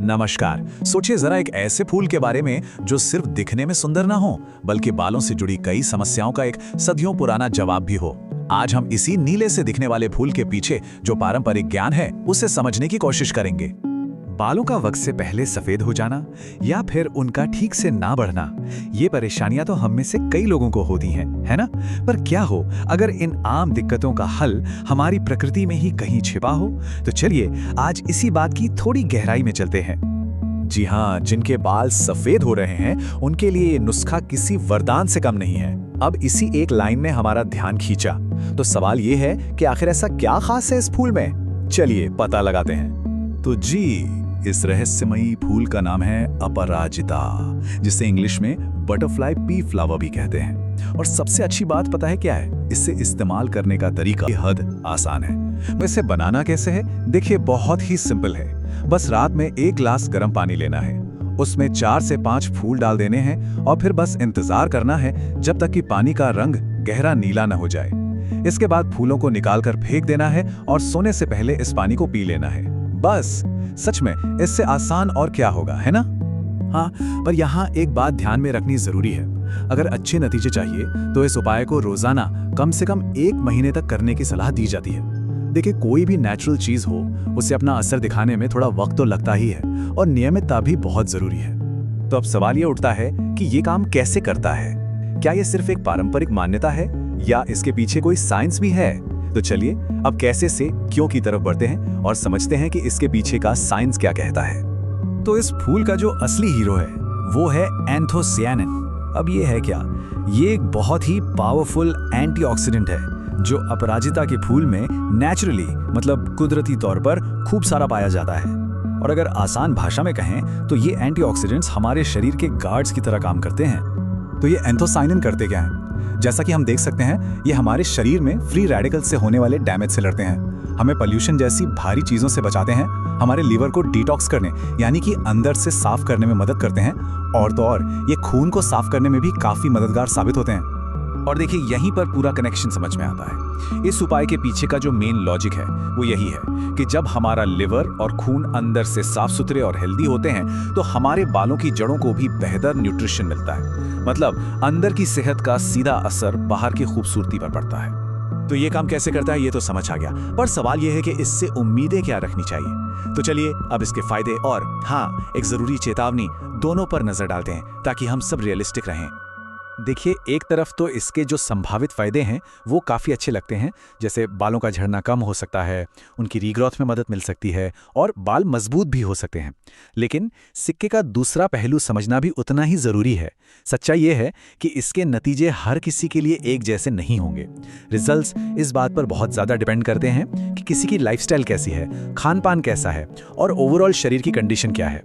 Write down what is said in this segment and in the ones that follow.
नमस्कार। सोचिए जरा एक ऐसे फूल के बारे में जो सिर्फ दिखने में सुंदर ना हो, बल्कि बालों से जुड़ी कई समस्याओं का एक सदियों पुराना जवाब भी हो। आज हम इसी नीले से दिखने वाले फूल के पीछे जो पारंपरिक ज्ञान है, उसे समझने की कोशिश करेंगे। बालों का वक्त से पहले सफेद हो जाना या फिर उनका ठीक से ना बढ़ना, ये परेशानियां तो हम में से कई लोगों को होती हैं, है ना? पर क्या हो अगर इन आम दिक्कतों का हल हमारी प्रकृति में ही कहीं छिपा हो? तो चलिए आज इसी बात की थोड़ी गहराई में चलते हैं। जी हाँ, जिनके बाल सफेद हो रहे हैं, उनके लिए ये नुस्खा किसी वरदान से कम नहीं है। अब इसी एक लाइन ने हमारा ध्यान खींचा, तो सवाल ये है कि आखिर ऐसा क्या खास है इस फूल में? चलिए पता लगाते हैं। तो जी, इस रहस्यमयी फूल का नाम है अपराजिता, जिसे इंग्लिश में बटरफ्लाई पी फ्लावर भी कहते हैं। और सबसे अच्छी बात पता है क्या है? इसे इस्तेमाल करने का तरीका बेहद आसान है। वैसे बनाना कैसे है? देखिए, बहुत ही सिंपल है। बस रात में 1 गिलास गर्म पानी लेना है, उसमें 4 से 5 फूल डाल देने हैं और फिर बस इंतजार करना है जब तक कि पानी का रंग गहरा नीला न हो जाए। इसके बाद फूलों को निकालकर फेंक देना है और सोने से पहले इस पानी को पी लेना है। बस, सच में इससे आसान और क्या होगा, है ना? हाँ, पर यहाँ एक बात ध्यान में रखनी जरूरी है। अगर अच्छे नतीजे चाहिए तो इस उपाय को रोजाना कम से कम 1 महीने तक करने की सलाह दी जाती है। देखिए, कोई भी नेचुरल चीज हो, उसे अपना असर दिखाने में थोड़ा वक्त तो लगता ही है और नियमितता भी बहुत जरूरी है। तो अब सवाल ये उठता है कि ये काम कैसे करता है? क्या ये सिर्फ एक पारंपरिक मान्यता है या इसके पीछे कोई साइंस भी है? तो चलिए अब कैसे से क्यों की तरफ बढ़ते हैं और समझते हैं कि इसके पीछे का साइंस क्या कहता है। तो इस फूल का जो असली हीरो है वो है एंथोसियानिन। अब ये है क्या? ये एक बहुत ही पावरफुल एंटीऑक्सीडेंट है जो अपराजिता के फूल में नेचुरली, मतलब कुदरती तौर पर खूब सारा पाया जाता है। और अगर आसान भाषा में कहें तो ये एंटीऑक्सीडेंट्स हमारे शरीर के गार्ड्स की तरह काम करते हैं। तो ये एंथोसाइनिन करते क्या है? जैसा कि हम देख सकते हैं, ये हमारे शरीर में फ्री रेडिकल से होने वाले डैमेज से लड़ते हैं, हमें पोल्यूशन जैसी भारी चीजों से बचाते हैं, हमारे लीवर को डिटॉक्स करने यानी कि अंदर से साफ करने में मदद करते हैं, और तो और ये खून को साफ करने में भी काफी मददगार साबित होते हैं। और देखिए, यहीं पर पूरा कनेक्शन समझ में आता है। इस उपाय के पीछे का जो मेन लॉजिक है वो यही है कि जब हमारा लिवर और खून अंदर से साफ सुथरे और हेल्दी होते हैं तो हमारे बालों की जड़ों को भी बेहतर न्यूट्रिशन मिलता है। मतलब अंदर की सेहत का सीधा असर बाहर की खूबसूरती पर पड़ता है। तो ये काम कैसे करता है ये तो समझ आ गया, पर सवाल ये है कि इससे उम्मीदें क्या रखनी चाहिए। तो चलिए अब इसके फायदे और हाँ, एक जरूरी चेतावनी दोनों पर नजर डालते हैं ताकि हम सब रियलिस्टिक रहें। देखिए, एक तरफ तो इसके जो संभावित फायदे हैं वो काफ़ी अच्छे लगते हैं, जैसे बालों का झड़ना कम हो सकता है, उनकी रीग्रोथ में मदद मिल सकती है और बाल मजबूत भी हो सकते हैं। लेकिन सिक्के का दूसरा पहलू समझना भी उतना ही ज़रूरी है। सच्चाई ये है कि इसके नतीजे हर किसी के लिए एक जैसे नहीं होंगे। रिजल्ट्स इस बात पर बहुत ज़्यादा डिपेंड करते हैं कि किसी की लाइफस्टाइल कैसी है, खान पान कैसा है और ओवरऑल शरीर की कंडीशन क्या है।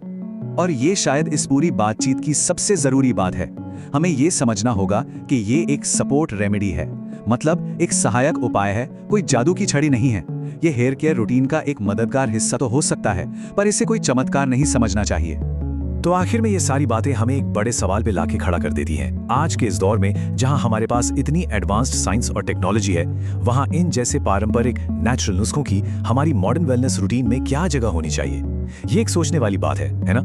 और ये शायद इस पूरी बातचीत की सबसे जरूरी बात है। हमें ये समझना होगा कि ये एक सपोर्ट रेमेडी है, मतलब एक सहायक उपाय है, कोई जादू की छड़ी नहीं है। ये हेयर केयर रूटीन का एक मददगार हिस्सा तो हो सकता है, पर इसे कोई चमत्कार नहीं समझना चाहिए। तो आखिर में ये सारी बातें हमें एक बड़े सवाल पे लाके खड़ा कर देती हैं। आज के इस दौर में जहां हमारे पास इतनी एडवांस्ड साइंस और टेक्नोलॉजी है, वहां इन जैसे पारंपरिक नेचुरल नुस्खों की हमारी मॉडर्न वेलनेस रूटीन में क्या जगह होनी चाहिए? ये एक सोचने वाली बात है ना?